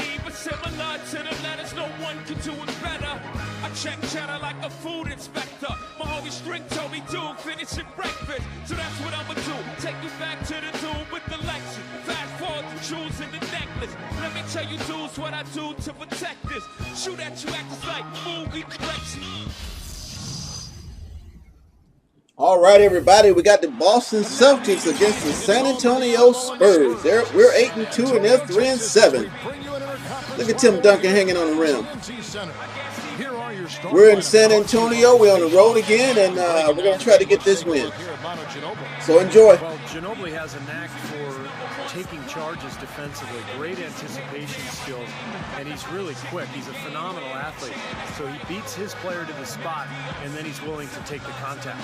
me, but similar to the letters, no one can do it better. I check cheddar like a food inspector. My homie Strick told me, dude, finish your breakfast. So that's what I'ma do. Take you back to the dude with the Lexus. Fast forward to jewels in the necklace. Let me tell you, dudes, what I do to protect this. Shoot at you, act just like movie direction. All right, everybody, we got the Boston Celtics against the San Antonio Spurs. We're 8-2 and they're 3-7. Look at Tim Duncan hanging on the rim. We're in San Antonio. We're on the road again, and we're going to try to get this win. So enjoy. Well, Ginobili has a knack for taking charges defensively, great anticipation skills, and he's really quick. He's a phenomenal athlete. So he beats his player to the spot, and then he's willing to take the contact.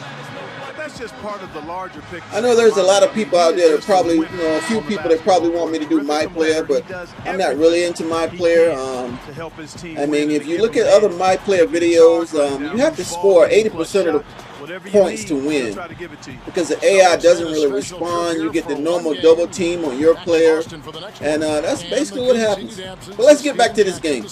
That's just part of the larger picture. I know there's a lot of people out there that probably, a few people that probably want me to do my player, but I'm not really into my player. I mean, if you look at other my player videos, you have to score 80% of the points to win, because the AI doesn't really respond. You get the normal double team on your player, and that's basically what happens. But let's get back to this game.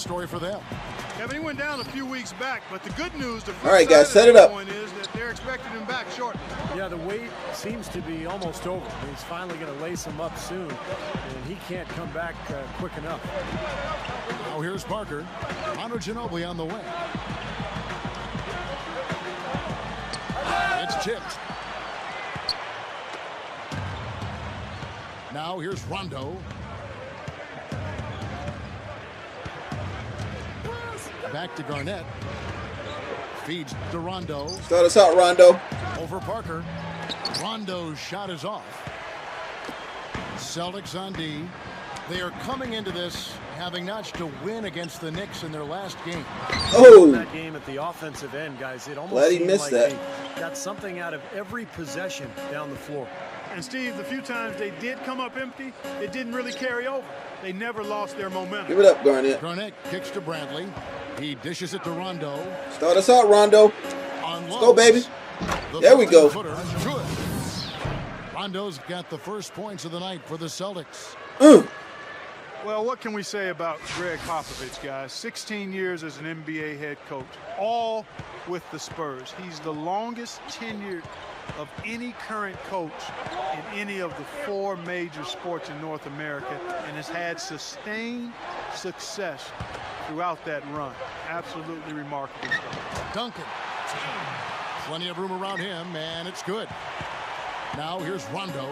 He went down a few weeks back, but the good news, all right, guys, set it up. Is that they're expecting him back shortly. Yeah, the wait seems to be almost over. He's finally going to lace him up soon, and he can't come back quick enough. Now here's Parker. Ginobili on the wing. It's chipped. Now here's Rondo. Back to Garnett. Feeds to Rondo. Start us out, Rondo. Over Parker. Rondo's shot is off. Celtics on D. They are coming into this having notched a win against the Knicks in their last game. Oh, that game at the offensive end, guys. It almost glad he seemed missed like that. They got something out of every possession down the floor. And Steve, the few times they did come up empty, it didn't really carry over. They never lost their momentum. Give it up, Garnett. Garnett kicks to Bradley. He dishes it to Rondo. Start us out, Rondo. Let's go, baby. There we go. Good. Rondo's got the first points of the night for the Celtics. Well, what can we say about Greg Popovich, guys? 16 years as an NBA head coach, all with the Spurs. He's the longest tenured of any current coach in any of the 4 major sports in North America, and has had sustained success throughout that run. Absolutely remarkable stuff. Duncan. Plenty of room around him, and it's good. Now here's Rondo.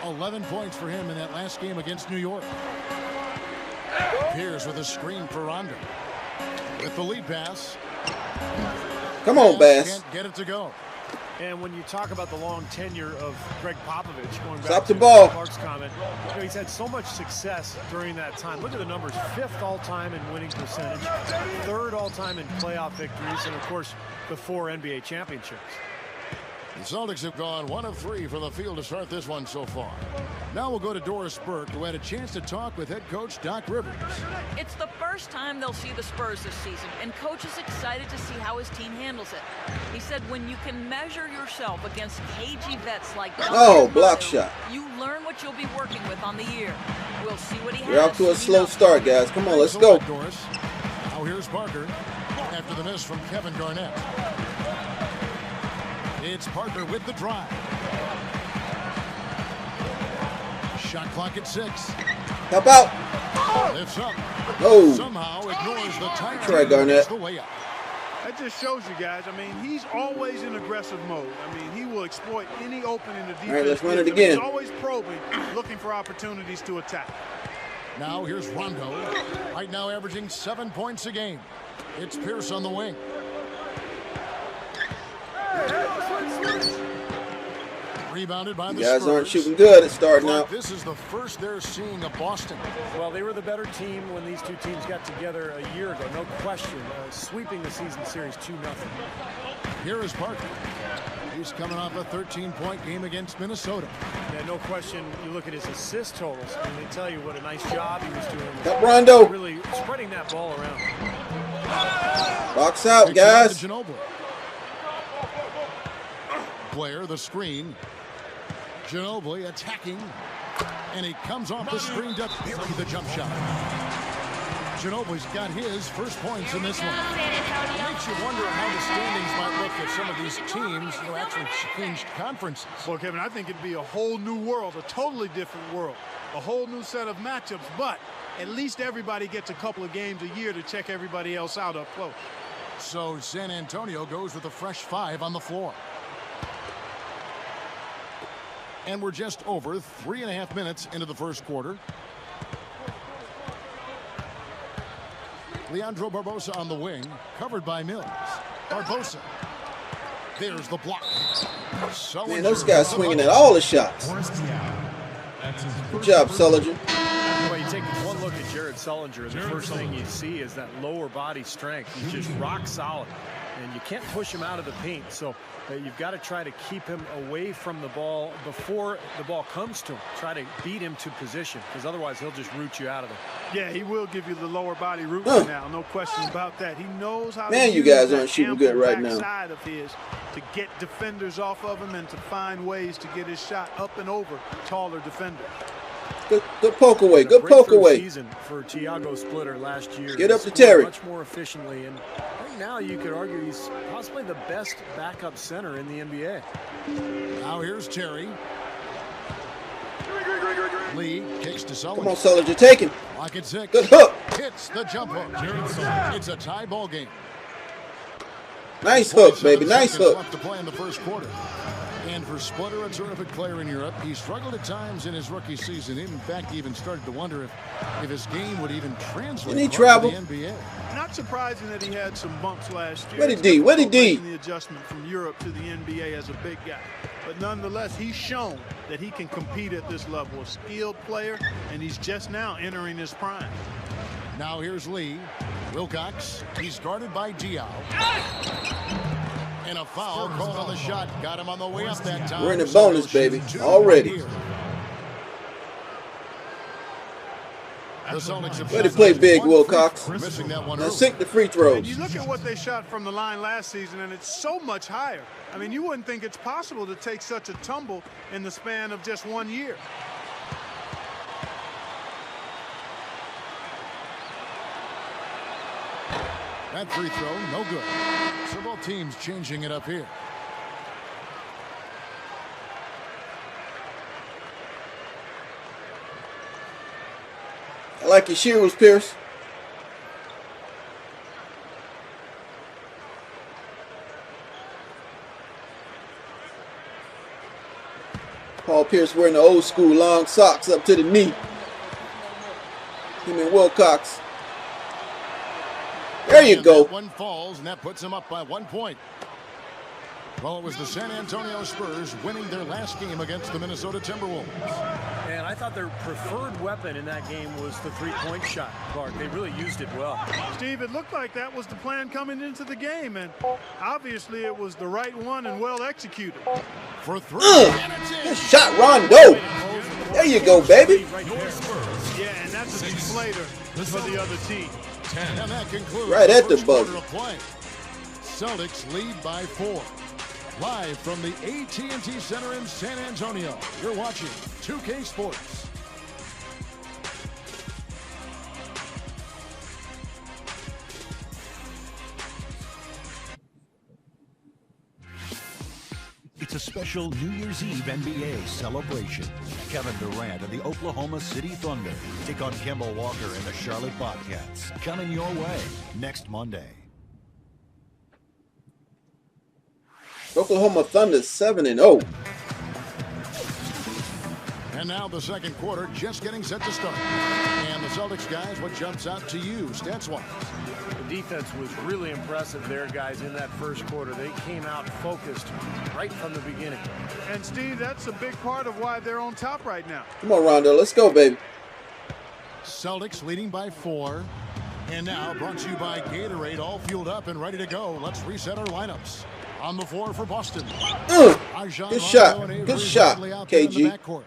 11 points for him in that last game against New York. Pierce with a screen for Rondo. With the lead pass. Come on, Bass. Can't get it to go. And when you talk about the long tenure of Greg Popovich, going back Stop the to ball. Clark's comment, he's had so much success during that time. Look at the numbers: 5th all-time in winning percentage, 3rd all-time in playoff victories, and of course, the 4 NBA championships. The Celtics have gone 1 of 3 from the field to start this one so far. Now we'll go to Doris Burke, who had a chance to talk with head coach Doc Rivers. It's the first time they'll see the Spurs this season, and coach is excited to see how his team handles it. He said when you can measure yourself against cagey vets like block shot. You learn what you'll be working with on the year. We'll see what he has. We're off to a slow start, guys. Come on, let's go. Doris. Now here's Parker after the miss from Kevin Garnett. It's Parker with the drive. Shot clock at 6. How about? Lifts up. No. Somehow ignores the tight. Try Garnett. The way up. That just shows you guys, I mean, he's always in aggressive mode. I mean, he will exploit any opening the defense. All right, let's run it again. He's always probing, looking for opportunities to attack. Now here's Rondo. Right now averaging 7 points a game. It's Pierce on the wing. Rebounded by the Guys Spurs. aren't shooting good at starting out. This is the first they're seeing of Boston. Well, they were the better team when these two teams got together a year ago, no question. Sweeping the season series 2-0. Here is Parker. He's coming off a 13-point game against Minnesota. Yeah, no question. You look at his assist totals, and they tell you what a nice job he was doing. Got Rondo. Really spreading that ball around. Box out, guys. Blair, the screen. Ginobili attacking, and he comes off the screen to bury the jump shot. Ginobili's got his first points in this one. It makes you wonder how the standings might look if some of these teams, actually changed conferences. Well, Kevin, I think it'd be a whole new world, a totally different world, a whole new set of matchups, but at least everybody gets a couple of games a year to check everybody else out up close. So San Antonio goes with a fresh 5 on the floor. And we're just over 3.5 minutes into the first quarter. Leandro Barbosa on the wing, covered by Mills. Barbosa. There's the block. Man, those guys swinging at all the shots. Good job, Sullinger. Well, you take one look at Jared Sullinger, and the first thing you see is that lower body strength. He's just rock solid, and you can't push him out of the paint. So you've got to try to keep him away from the ball before the ball comes to him. Try to beat him to position, because otherwise he'll just root you out of there. Yeah, he will give you the lower body root now, no question about that. He knows how Man, to you use guys that aren't shooting ample good right now. backside of his to get defenders off of him and to find ways to get his shot up and over taller defenders. Good poke away. Good poke away. Season for Tiago Splitter last year. Get up to Terry. Much more efficiently, and I think now you could argue he's possibly the best backup center in the NBA. Now here's Terry. Lee kicks to Sullinger. Come on, Sullinger, take him. Lock at 6. Good hook. Hits the jump hook. It's a tie ball game. Nice hook, baby. Nice hook. Left to play in the first quarter. And for Splitter, a terrific player in Europe, he struggled at times in his rookie season. In fact, he even started to wonder if his game would even translate Didn't he travel? to the NBA. Not surprising that he had some bumps last year. Where did D? Where did D? The adjustment from Europe to the NBA as a big guy. But nonetheless, he's shown that he can compete at this level. A skilled player, and he's just now entering his prime. Now here's Lee. Wilcox. He's guarded by Diaw. And a foul called on the shot. Got him on the way up that time. We're in the bonus, baby. Already. Way to play big, Wilcox. Now sink the free throws. And you look at what they shot from the line last season, and it's so much higher. I mean, you wouldn't think it's possible to take such a tumble in the span of just 1 year. That free throw, no good. So both teams changing it up here. I like your shoes, Pierce. Paul Pierce wearing the old school long socks up to the knee. Him and Wilcox. There you go. That one falls, and that puts him up by 1 point. Well, it was the San Antonio Spurs winning their last game against the Minnesota Timberwolves. And I thought their preferred weapon in that game was the three-point shot, Clark. They really used it well. Steve, it looked like that was the plan coming into the game, and obviously it was the right one and well executed. For 3. Good shot, Rondo. There you go, baby. Yeah, and that's a deflator for the other team. And that concludes Right at the first buzzer. quarter of play. Celtics lead by 4. Live from the AT&T Center in San Antonio, you're watching 2K Sports. It's a special New Year's Eve NBA celebration. Kevin Durant and the Oklahoma City Thunder take on Kemba Walker and the Charlotte Bobcats. Coming your way next Monday. Oklahoma Thunder 7-0. And now the second quarter just getting set to start. And the Celtics guys, what jumps out to you stats-wise? The defense was really impressive there, guys, in that first quarter. They came out focused right from the beginning. And, Steve, that's a big part of why they're on top right now. Come on, Rondo. Let's go, baby. Celtics leading by 4. And now brought to you by Gatorade, all fueled up and ready to go. Let's reset our lineups. On the floor for Boston. Good shot. Good shot, KG.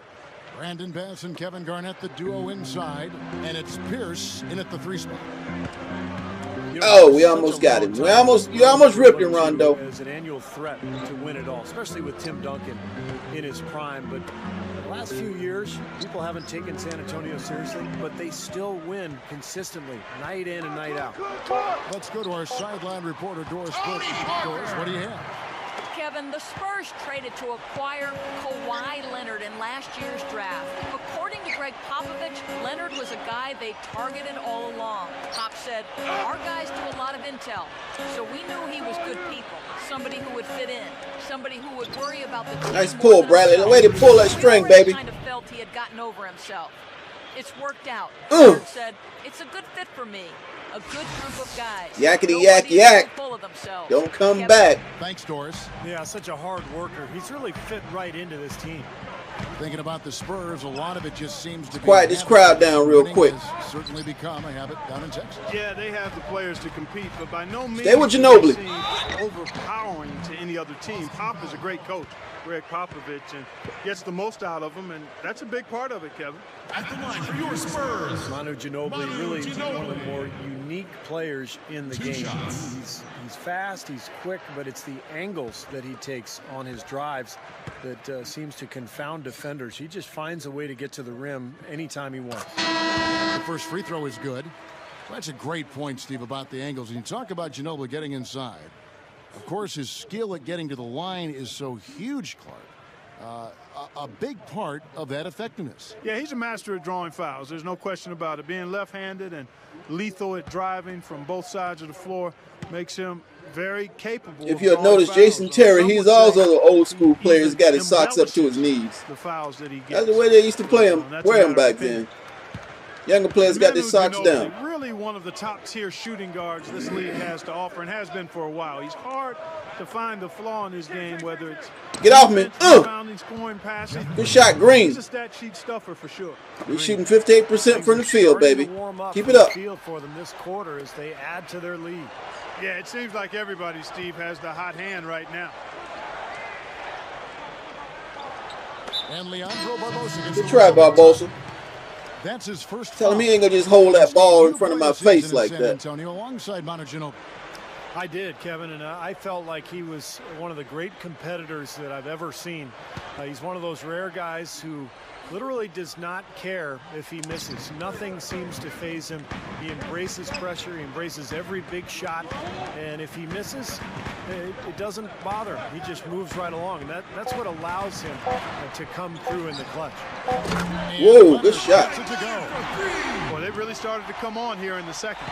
Brandon Bass and Kevin Garnett, the duo inside. And it's Pierce in at the 3 spot. Oh, we almost got him. You almost ripped him, Rondo. As an annual threat to win it all, especially with Tim Duncan in his prime. But Last few years, people haven't taken San Antonio seriously, but they still win consistently, night in and night out. Let's go to our sideline reporter, Doris Burke. Doris, what do you have? Kevin, the Spurs traded to acquire Kawhi Leonard in last year's draft. According to Greg Popovich, Leonard was a guy they targeted all along. Pop said, our guys do a lot of intel, so we knew he was good people, somebody who would fit in, somebody who would worry about the team. Nice pull, Bradley. The way to pull that string, baby. Kind of felt he had gotten over himself. It's worked out. Leonard said, it's a good fit for me. A good group of guys. Yakety yak yak. Full of themselves. Don't come back. Thanks, Doris. Yeah, such a hard worker. He's really fit right into this team. Thinking about the Spurs, a lot of it just seems to be... Quiet this crowd down real quick. Has certainly become a habit down in Texas. Yeah, they have the players to compete, but by no means Stay with Ginobili. Overpowering to any other team. Pop is a great coach, Greg Popovich, and gets the most out of them, and that's a big part of it, Kevin. At the line for your Spurs, Manu Ginobili, really one of the more unique players in the game. He's fast, he's quick, but it's the angles that he takes on his drives that seems to confound defenders. He just finds a way to get to the rim anytime he wants. The first free throw is good. That's a great point, Steve, about the angles. And you talk about Ginobili getting inside. Of course, his skill at getting to the line is so huge, Clark. A big part of that effectiveness. Yeah, he's a master at drawing fouls. There's no question about it. Being left-handed and lethal at driving from both sides of the floor makes him very capable. If you'll notice, Jason Terry, he's also the old school player. He's got his socks up to his knees. The fouls that he gets. That's the way they used to play him, wear him back then. Younger players got their socks down. Really one of the top-tier shooting guards this league has to offer and has been for a while. He's hard to find the flaw in his game, whether it's get off me. Rebounding, scoring, passing. Good shot, Green. He's a stat sheet stuffer for sure. We're shooting 58% from the field, baby. Keep it up. Field for them this quarter as they add to their lead. Yeah, it seems like everybody, Steve, has the hot hand right now. And Leandro Barbosa. Good try, Barbosa. That's his first. Tell him he ain't gonna just hold that ball in front of my face like that. Antonio, alongside Manu Ginobili. I did, Kevin, and I felt like he was one of the great competitors that I've ever seen. He's one of those rare guys who literally does not care if he misses. Nothing seems to faze him. He embraces pressure. He embraces every big shot. And if he misses, it doesn't bother him. He just moves right along. And that's what allows him to come through in the clutch. Whoa, good shot. Well, they really started to come on here in the second.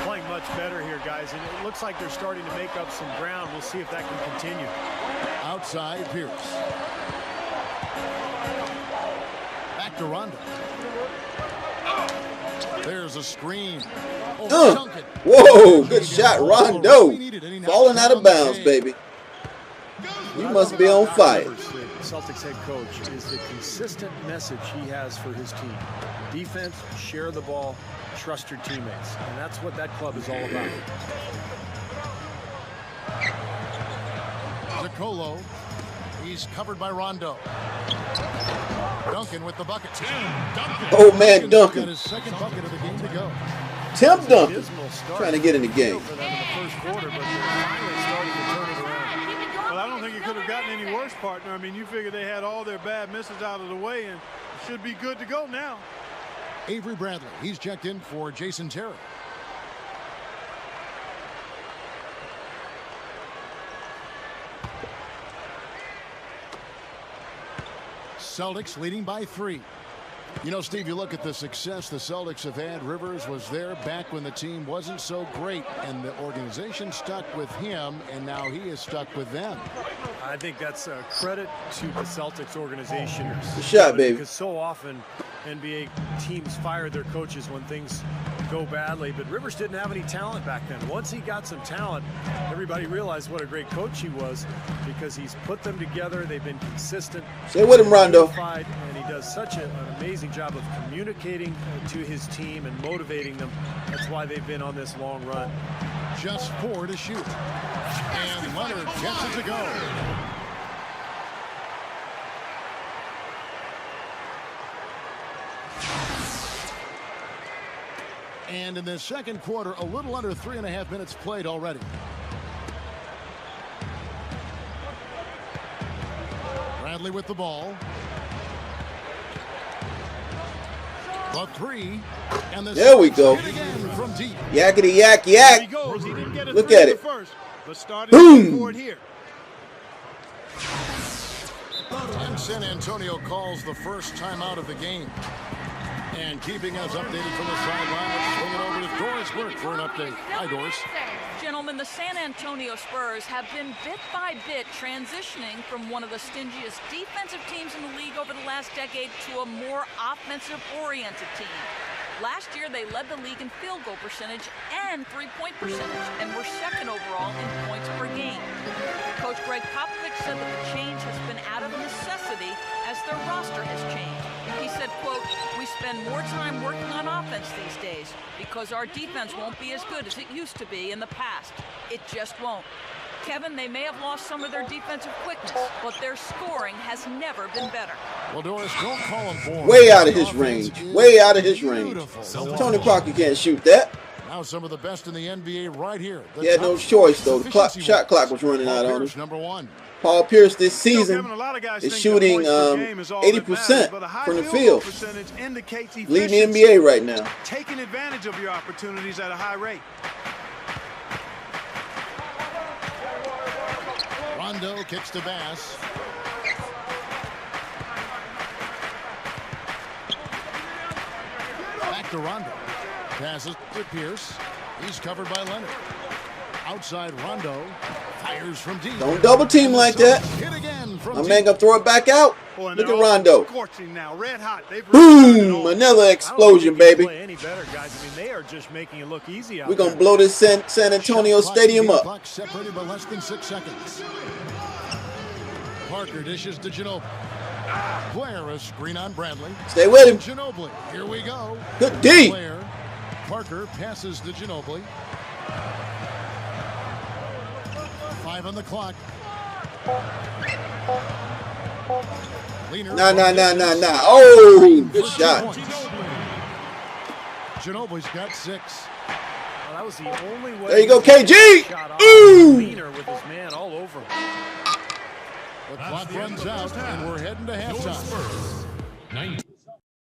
Playing much better here, guys. And it looks like they're starting to make up some ground. We'll see if that can continue. Outside, Pierce. Back to Rondo. There's a screen. Whoa, good shot, Rondo. Falling out of bounds, baby. You must be on fire. The Celtics head coach is the consistent message he has for his team. Defense, share the ball, trust your teammates. And that's what that club is all about. Nicolo. He's covered by Rondo. Duncan with the bucket. Oh, man, Duncan. Got his second bucket of the game to go. Tim Duncan trying to get in the game. Well, I don't think it could have gotten any worse, partner. I mean, you figure they had all their bad misses out of the way and should be good to go now. Avery Bradley. He's checked in for Jason Terry. Celtics leading by 3. You know, Steve, you look at the success the Celtics have had. Rivers was there back when the team wasn't so great, and the organization stuck with him, and now he is stuck with them. I think that's a credit to the Celtics organization. Good shot, baby. Because so often NBA teams fire their coaches when things go badly, but Rivers didn't have any talent back then. Once he got some talent, everybody realized what a great coach he was because he's put them together. They've been consistent. Stay with him, Rondo. And he does such an amazing job of communicating to his team and motivating them. That's why they've been on this long run. Just 4 to shoot. And Leonard gets it to go. And in the second quarter, a little under 3.5 minutes played already. Bradley with the ball. The three. And the There we go. again from deep. Yakety yak yak. He goes. He didn't get it Look at it. first, but started Boom. for it here. And San Antonio calls the first time out of the game. And keeping us updated from the sideline, let's swing it over to Doris Burke for an update. Hi, Doris. Gentlemen, the San Antonio Spurs have been bit by bit transitioning from one of the stingiest defensive teams in the league over the last decade to a more offensive-oriented team. Last year, they led the league in field goal percentage and three-point percentage, and were second overall in points per game. Coach Greg Popovich said that the change has been out of necessity as their roster has changed. He said, quote, "We spend more time working on offense these days because our defense won't be as good as it used to be in the past. It just won't." Kevin, they may have lost some of their defensive quickness, but their scoring has never been better. Well, Doris, don't call him born. Way out of his range. Way out of his range. Tony Parker can't shoot that. Now some of the best in the NBA right here. He had no choice, though. The shot clock was running out on him. Number one. Paul Pierce this season Kevin, a lot of guys is think shooting the points per game is all that 80% matters, but a high from the field goal field. percentage indicates Leading the efficiency, NBA right now. taking advantage of your opportunities at a high rate. Rondo kicks to Bass. Back to Rondo. Passes to Pierce. He's covered by Leonard. Outside Rondo. Fires from deep. Don't double team like that. Hit again from My deep. man gonna throw it back out. Boy, Look they're at all Rondo. scorching now, red hot. They've really done it Boom! all. Another I don't explosion, think they can baby. play any better, guys. I mean, they are just making it look easy out We're gonna there. blow this San Antonio Shot clock, Stadium game up. clock separated by less than 6 seconds. Parker dishes to Ginobili. Blair, a screen on Bradley. Stay with him. Ginobili. Here we go. Good D. Blair. Parker passes to Ginobili. 5 on the clock. Leaner. Nah. Oh, good shot. Ginobili's got 6. Well, that was the only way. There you go, he could KG. get the shot off. Ooh. Leaner with his man all over him. The clock runs out, and we're heading to halftime.